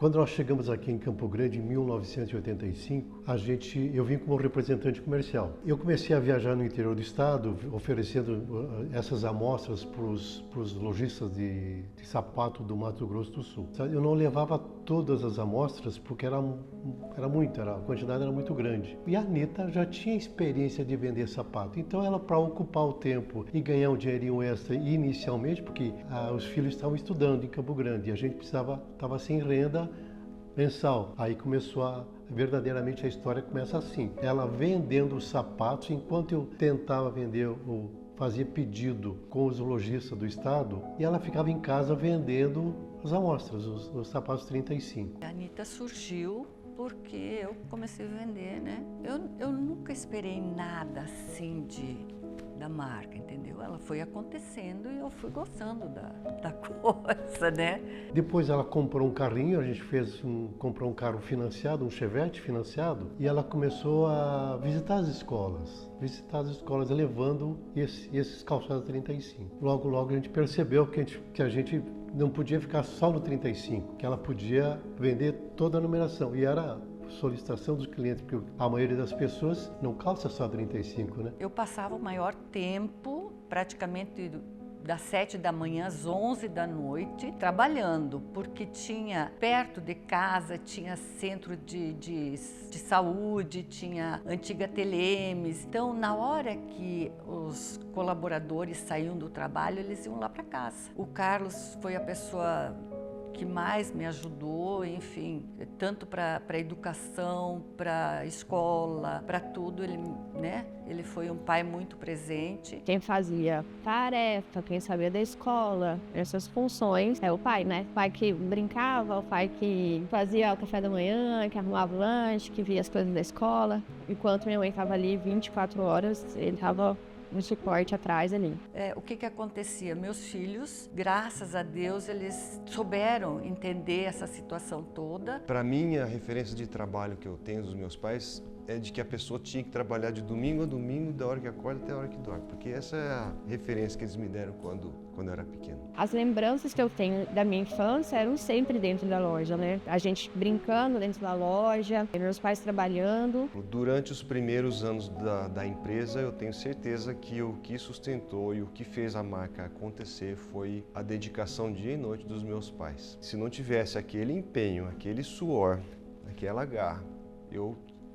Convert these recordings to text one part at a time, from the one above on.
Quando nós chegamos aqui em Campo Grande, em 1985, eu vim como representante comercial. Eu comecei a viajar no interior do estado, oferecendo essas amostras para os lojistas de sapato do Mato Grosso do Sul. Eu não levava todas as amostras porque a quantidade era muito grande. E a Anitta já tinha experiência de vender sapato, então ela, para ocupar o tempo e ganhar um dinheirinho extra inicialmente, porque os filhos estavam estudando em Campo Grande e a gente estava sem renda mensal. Aí verdadeiramente a história começa assim. Ela vendendo os sapatos, enquanto eu tentava fazia pedido com os lojistas do estado, e ela ficava em casa vendendo as amostras, os sapatos 35. A Anitta surgiu porque eu comecei a vender, né? Eu nunca esperei nada assim da marca, entendeu? Ela foi acontecendo e eu fui gostando da coisa, né? Depois ela comprou um carrinho, a gente comprou um carro financiado, um Chevette financiado, e ela começou a visitar as escolas levando esses calçados 35. Logo a gente percebeu que a gente não podia ficar só no 35, que ela podia vender toda a numeração, e era solicitação dos clientes, porque a maioria das pessoas não calça só 35, né? Eu passava o maior tempo, praticamente das 7 da manhã às 11 da noite, trabalhando, porque tinha perto de casa, tinha centro de saúde, tinha antiga Telemes. Então, na hora que os colaboradores saíam do trabalho, eles iam lá para casa. O Carlos foi a pessoa que mais me ajudou, enfim, tanto para a educação, para a escola, para tudo, ele foi um pai muito presente. Quem fazia tarefa, quem sabia da escola, essas funções, é o pai, né? O pai que brincava, o pai que fazia o café da manhã, que arrumava o lanche, que via as coisas da escola. Enquanto minha mãe estava ali 24 horas, ele estava um suporte atrás ali. O que acontecia? Meus filhos, graças a Deus, eles souberam entender essa situação toda. Para mim, a referência de trabalho que eu tenho dos meus pais é de que a pessoa tinha que trabalhar de domingo a domingo, da hora que acorda até a hora que dorme, porque essa é a referência que eles me deram quando eu era pequeno. As lembranças que eu tenho da minha infância eram sempre dentro da loja, né? A gente brincando dentro da loja, meus pais trabalhando. Durante os primeiros anos da empresa, eu tenho certeza que o que sustentou e o que fez a marca acontecer foi a dedicação dia e noite dos meus pais. Se não tivesse aquele empenho, aquele suor, aquela garra,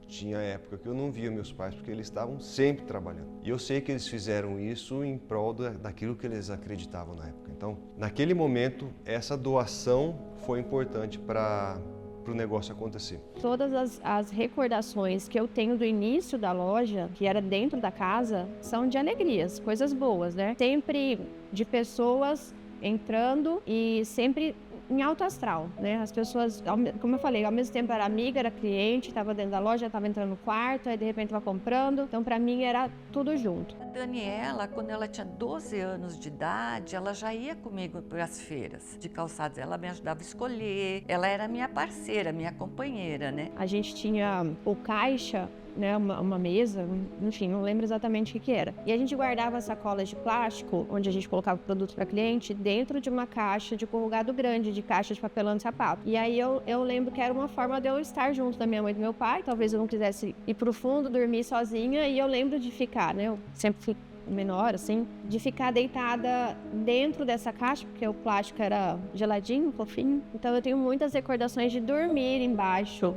tinha época que eu não via meus pais porque eles estavam sempre trabalhando. E eu sei que eles fizeram isso em prol daquilo que eles acreditavam na época. Então, naquele momento, essa doação foi importante para o negócio acontecer. Todas as recordações que eu tenho do início da loja, que era dentro da casa, são de alegrias, coisas boas, né? Sempre de pessoas entrando e sempre em alto astral, né? As pessoas, como eu falei, ao mesmo tempo era amiga, era cliente, estava dentro da loja, estava entrando no quarto, aí de repente estava comprando. Então, para mim, era tudo junto. A Daniela, quando ela tinha 12 anos de idade, ela já ia comigo para as feiras de calçados. Ela me ajudava a escolher, ela era minha parceira, minha companheira, né? A gente tinha o caixa, né, uma mesa, enfim, não lembro exatamente o que era. E a gente guardava sacolas de plástico, onde a gente colocava o produto para cliente, dentro de uma caixa de corrugado grande, de caixa de papelão de sapato. E aí eu lembro que era uma forma de eu estar junto da minha mãe e do meu pai. Talvez eu não quisesse ir pro fundo, dormir sozinha, e eu lembro de ficar, né, eu sempre fui menor, assim, de ficar deitada dentro dessa caixa, porque o plástico era geladinho, fofinho. Então eu tenho muitas recordações de dormir embaixo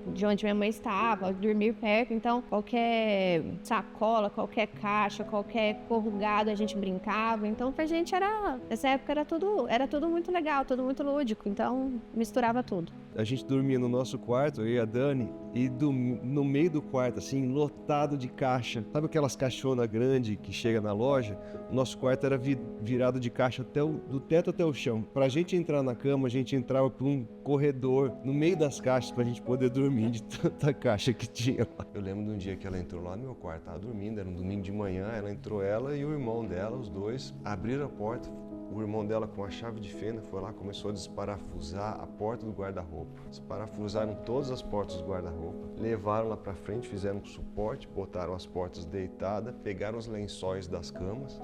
de onde minha mãe estava, dormir perto. Então, qualquer sacola, qualquer caixa, qualquer corrugado, a gente brincava. Então, pra gente nessa época era tudo muito legal, tudo muito lúdico. Então, misturava tudo. A gente dormia no nosso quarto, eu e a Dani, e no meio do quarto, assim, lotado de caixa. Sabe aquelas caixonas grandes que chega na loja? O nosso quarto era virado de caixa do teto até o chão. Pra gente entrar na cama, a gente entrava por um corredor no meio das caixas pra gente poder dormir de tanta caixa que tinha lá. Eu lembro de um dia que ela entrou lá no meu quarto, tava dormindo, era um domingo de manhã, ela e o irmão dela, os dois, abriram a porta. O irmão dela, com a chave de fenda, foi lá e começou a desparafusar a porta do guarda-roupa. Desparafusaram todas as portas do guarda-roupa, levaram lá pra frente, fizeram um suporte, botaram as portas deitadas, pegaram os lençóis das camas,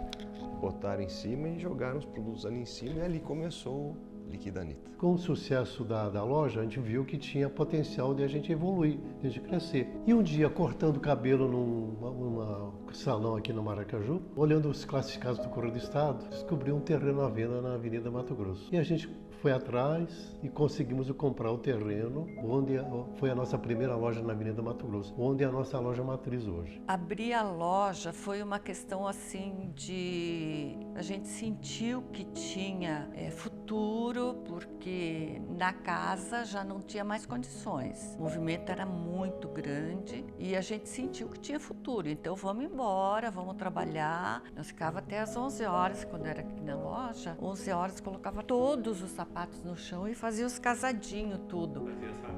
botaram em cima e jogaram os produtos ali em cima, e ali começou Liquida Anitta. Com o sucesso da loja, a gente viu que tinha potencial de a gente evoluir, de a gente crescer. E um dia, cortando o cabelo num salão aqui no Maracaju, olhando os classificados do Correio do Estado, descobri um terreno à venda na Avenida Mato Grosso. E a gente foi atrás e conseguimos comprar o terreno, onde foi a nossa primeira loja na Avenida Mato Grosso, onde é a nossa loja matriz hoje. Abrir a loja foi uma questão assim de... A gente sentiu que tinha futuro, porque na casa já não tinha mais condições. O movimento era muito grande e a gente sentiu que tinha futuro. Então vamos embora, vamos trabalhar. Nós ficava até às 11 horas, quando era aqui na loja. 11 horas colocava todos os sapatos no chão e fazia os casadinhos, tudo,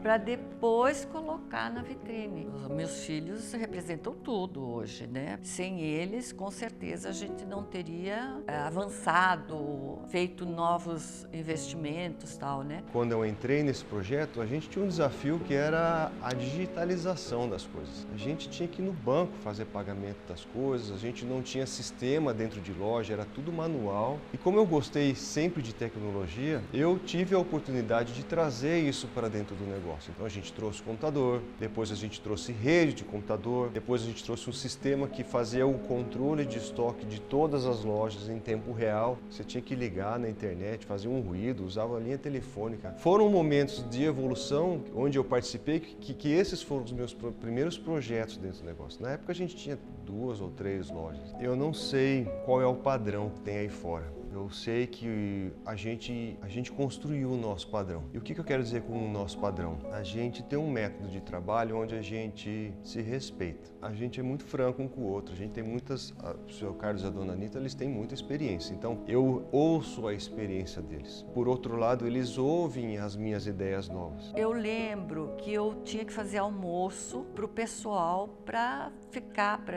para depois colocar na vitrine. Os meus filhos representam tudo hoje, né? Sem eles, com certeza, a gente não teria avançado, feito novos investimentos, tal, né? Quando eu entrei nesse projeto, a gente tinha um desafio que era a digitalização das coisas. A gente tinha que ir no banco fazer pagamento das coisas, a gente não tinha sistema dentro de loja, era tudo manual. E como eu gostei sempre de tecnologia, eu tive a oportunidade de trazer isso para dentro do negócio. Então a gente trouxe computador, depois a gente trouxe rede de computador, depois a gente trouxe um sistema que fazia o controle de estoque de todas as lojas em tempo real. Você tinha que ligar na internet, fazer um ruído, usava a linha telefônica. Foram momentos de evolução onde eu participei que esses foram os meus primeiros projetos dentro do negócio. Na época a gente tinha 2 ou 3 lojas. Eu não sei qual é o padrão que tem aí fora. Eu sei que a gente construiu o nosso padrão. E o que eu quero dizer com o nosso padrão? A gente tem um método de trabalho onde a gente se respeita. A gente é muito franco um com o outro. A gente tem muitas... O senhor Carlos e a dona Anitta, eles têm muita experiência. Então, eu ouço a experiência deles. Por outro lado, eles ouvem as minhas ideias novas. Eu lembro que eu tinha que fazer almoço para o pessoal para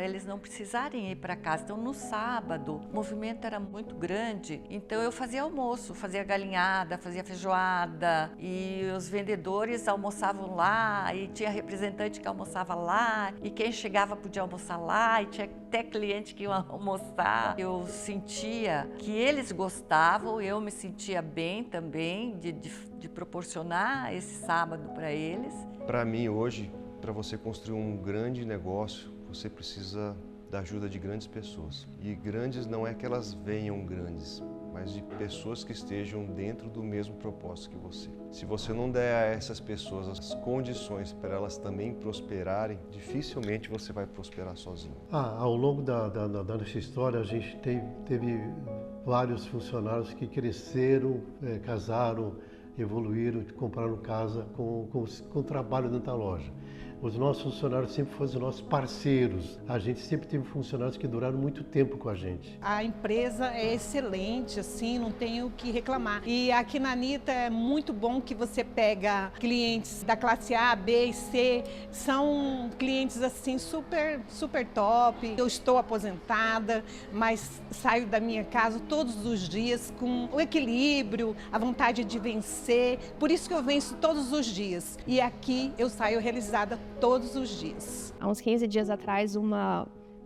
eles não precisarem ir para casa. Então, no sábado, o movimento era muito grande, então eu fazia almoço, fazia galinhada, fazia feijoada, e os vendedores almoçavam lá, e tinha representante que almoçava lá, e quem chegava podia almoçar lá, e tinha até cliente que ia almoçar. Eu sentia que eles gostavam, eu me sentia bem também de proporcionar esse sábado para eles. Para mim, hoje, para você construir um grande negócio, você precisa da ajuda de grandes pessoas. E grandes não é que elas venham grandes, mas de pessoas que estejam dentro do mesmo propósito que você. Se você não der a essas pessoas as condições para elas também prosperarem, dificilmente você vai prosperar sozinho. Ao longo da nossa história, a gente teve vários funcionários que cresceram, casaram, evoluíram, compraram casa com o trabalho dentro da loja. Os nossos funcionários sempre foram os nossos parceiros. A gente sempre teve funcionários que duraram muito tempo com a gente. A empresa é excelente, assim, não tenho o que reclamar. E aqui na Anitta é muito bom que você pega clientes da classe A, B e C. São clientes, assim, super top. Eu estou aposentada, mas saio da minha casa todos os dias com o equilíbrio, a vontade de vencer. Por isso que eu venço todos os dias. E aqui eu saio realizada todos os dias. Há uns 15 dias atrás, uma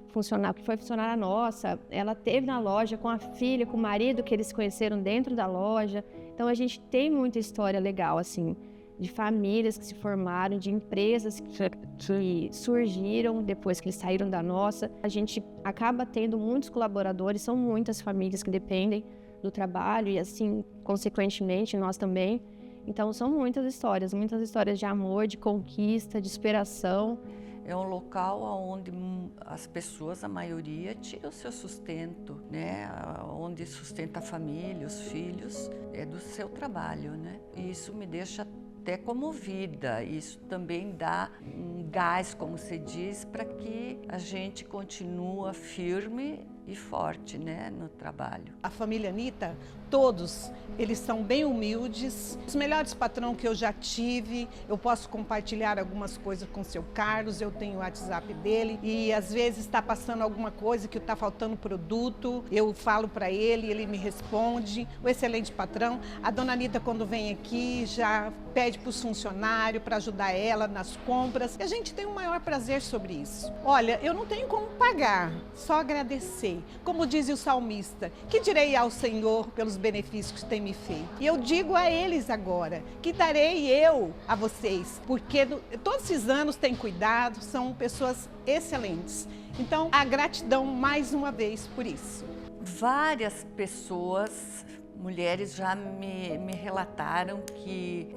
funcionária, que foi funcionária nossa, ela esteve na loja com a filha, com o marido, que eles se conheceram dentro da loja. Então a gente tem muita história legal, assim, de famílias que se formaram, de empresas que surgiram depois que eles saíram da nossa. A gente acaba tendo muitos colaboradores, são muitas famílias que dependem do trabalho e, assim, consequentemente, nós também. Então, são muitas histórias de amor, de conquista, de superação. É um local onde as pessoas, a maioria, tira o seu sustento, né? Onde sustenta a família, os filhos, é do seu trabalho, né? E isso me deixa até comovida. Isso também dá um gás, como se diz, para que a gente continue firme e forte, né, no trabalho. A família Anitta, todos, eles são bem humildes. Os melhores patrões que eu já tive, eu posso compartilhar algumas coisas com o seu Carlos, eu tenho o WhatsApp dele e às vezes está passando alguma coisa que está faltando produto, eu falo para ele me responde. O excelente patrão. A dona Anitta, quando vem aqui, já pede para os funcionários para ajudar ela nas compras. E a gente tem o maior prazer sobre isso. Olha, eu não tenho como pagar, só agradecer. direi? Como diz o salmista, que direi ao Senhor pelos benefícios que tem me feito? E eu digo a eles agora, que darei eu a vocês, porque todos esses anos têm cuidado, são pessoas excelentes. Então, a gratidão mais uma vez por isso. Várias pessoas, mulheres, já me relataram que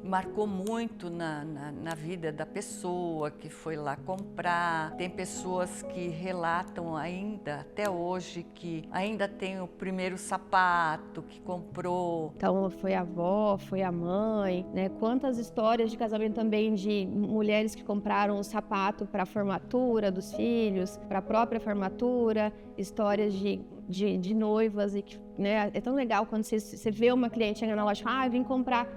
marcou muito na vida da pessoa, que foi lá comprar. Tem pessoas que relatam ainda, até hoje, que ainda tem o primeiro sapato que comprou. Então, foi a avó, foi a mãe, né? Quantas histórias de casamento também de mulheres que compraram o sapato para a formatura dos filhos, para a própria formatura, histórias de noivas, e que, né, é tão legal quando você vê uma cliente chegando na loja, vim comprar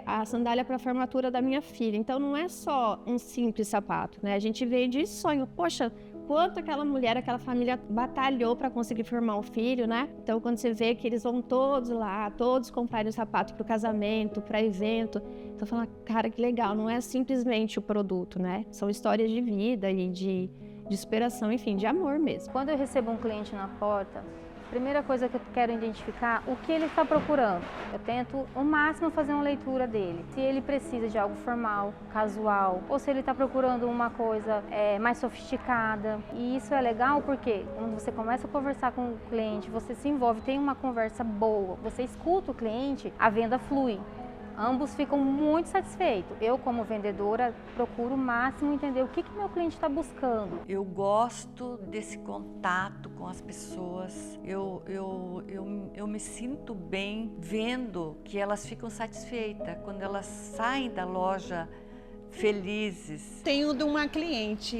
a sandália para a formatura da minha filha. Então não é só um simples sapato, né? A gente vê de sonho, poxa, quanto aquela mulher, aquela família batalhou para conseguir formar um filho, né? Então quando você vê que eles vão todos lá, todos comprarem o sapato para o casamento, para evento, então fala, cara, que legal, não é simplesmente o produto, né? São histórias de vida e de superação, enfim, de amor mesmo. Quando eu recebo um cliente na porta, a primeira coisa que eu quero identificar o que ele está procurando. Eu tento ao máximo fazer uma leitura dele. Se ele precisa de algo formal, casual, ou se ele está procurando uma coisa mais sofisticada. E isso é legal porque quando você começa a conversar com o cliente, você se envolve, tem uma conversa boa, você escuta o cliente, a venda flui. Ambos ficam muito satisfeitos. Eu, como vendedora, procuro o máximo entender o que meu cliente está buscando. Eu gosto desse contato com as pessoas. Eu me sinto bem vendo que elas ficam satisfeitas quando elas saem da loja felizes. Tenho de uma cliente,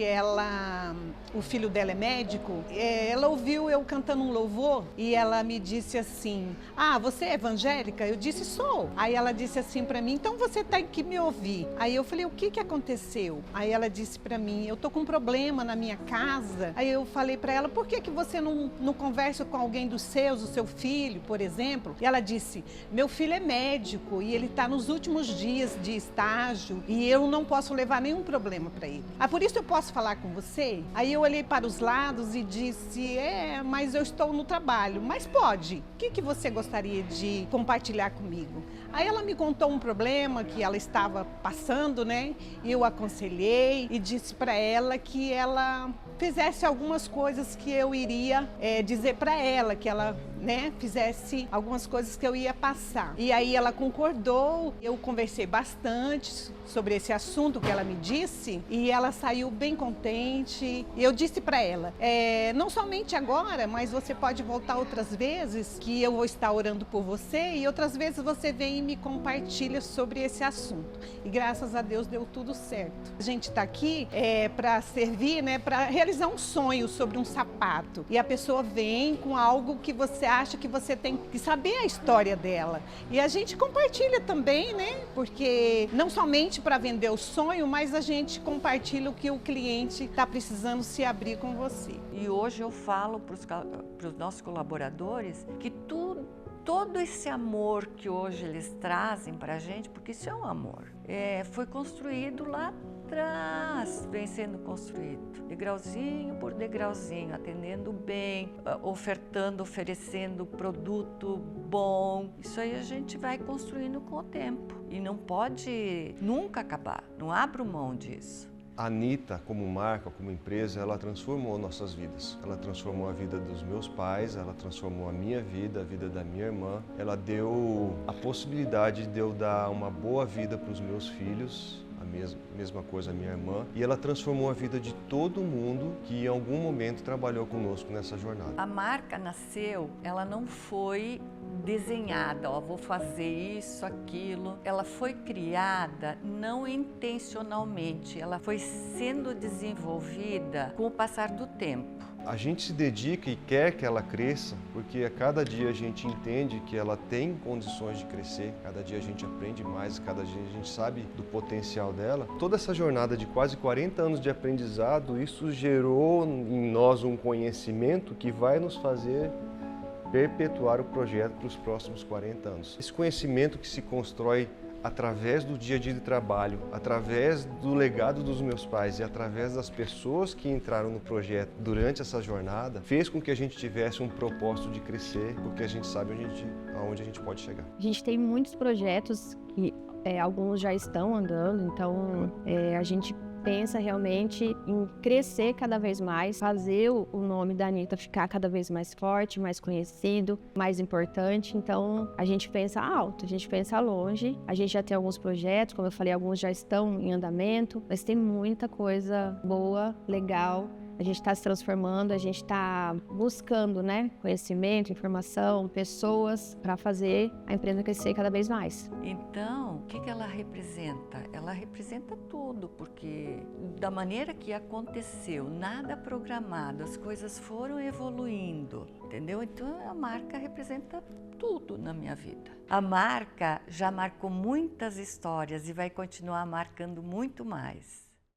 o filho dela é médico, ela ouviu eu cantando um louvor e ela me disse assim, você é evangélica? Eu disse, sou. Aí ela disse assim para mim, então você tem que me ouvir. Aí eu falei, o que aconteceu? Aí ela disse para mim, eu tô com um problema na minha casa. Aí eu falei para ela, por que você não conversa com alguém dos seus, o seu filho, por exemplo? E ela disse, meu filho é médico e ele está nos últimos dias de estágio e eu não posso levar nenhum problema para ele. Por isso eu posso falar com você? Aí eu olhei para os lados e disse, mas eu estou no trabalho. Mas pode. O que você gostaria de compartilhar comigo? Aí ela me contou um problema que ela estava passando, né? E eu aconselhei e disse para ela que ela fizesse algumas coisas que eu iria dizer para ela, que ela, né, fizesse algumas coisas que eu ia passar. E aí ela concordou, eu conversei bastante sobre esse assunto que ela me disse e ela saiu bem contente. Eu disse para ela, não somente agora, mas você pode voltar outras vezes que eu vou estar orando por você e outras vezes você vem e me compartilha sobre esse assunto. E graças a Deus deu tudo certo. A gente está aqui para servir, né, para realizar um sonho sobre um sapato. E a pessoa vem com algo que você acha que você tem que saber a história dela. E a gente compartilha também, né? Porque não somente para vender o sonho, mas a gente compartilha o que o cliente está precisando se abrir com você. E hoje eu falo para os nossos colaboradores que todo esse amor que hoje eles trazem para a gente, porque isso é um amor, foi construído lá atrás, vem sendo construído, degrauzinho por degrauzinho, atendendo bem, oferecendo produto bom. Isso aí a gente vai construindo com o tempo e não pode nunca acabar, não abro mão disso. A Anitta, como marca, como empresa, ela transformou nossas vidas. Ela transformou a vida dos meus pais, ela transformou a minha vida, a vida da minha irmã. Ela deu a possibilidade de eu dar uma boa vida para os meus filhos, a mesma coisa a minha irmã. E ela transformou a vida de todo mundo que em algum momento trabalhou conosco nessa jornada. A marca nasceu, ela não foi desenhada, vou fazer isso, aquilo. Ela foi criada não intencionalmente, ela foi sendo desenvolvida com o passar do tempo. A gente se dedica e quer que ela cresça, porque a cada dia a gente entende que ela tem condições de crescer, cada dia a gente aprende mais, cada dia a gente sabe do potencial dela. Toda essa jornada de quase 40 anos de aprendizado, isso gerou em nós um conhecimento que vai nos fazer perpetuar o projeto para os próximos 40 anos. Esse conhecimento que se constrói através do dia a dia de trabalho, através do legado dos meus pais e através das pessoas que entraram no projeto durante essa jornada, fez com que a gente tivesse um propósito de crescer, porque a gente sabe aonde a gente pode chegar. A gente tem muitos projetos que alguns já estão andando, então a gente pensa realmente em crescer cada vez mais, fazer o nome da Anitta ficar cada vez mais forte, mais conhecido, mais importante. Então, a gente pensa alto, a gente pensa longe. A gente já tem alguns projetos, como eu falei, alguns já estão em andamento, mas tem muita coisa boa, legal. A gente está se transformando, a gente está buscando, né, conhecimento, informação, pessoas para fazer a empresa crescer cada vez mais. Então, o que ela representa? Ela representa tudo, porque da maneira que aconteceu, nada programado, as coisas foram evoluindo, entendeu? Então, a marca representa tudo na minha vida. A marca já marcou muitas histórias e vai continuar marcando muito mais.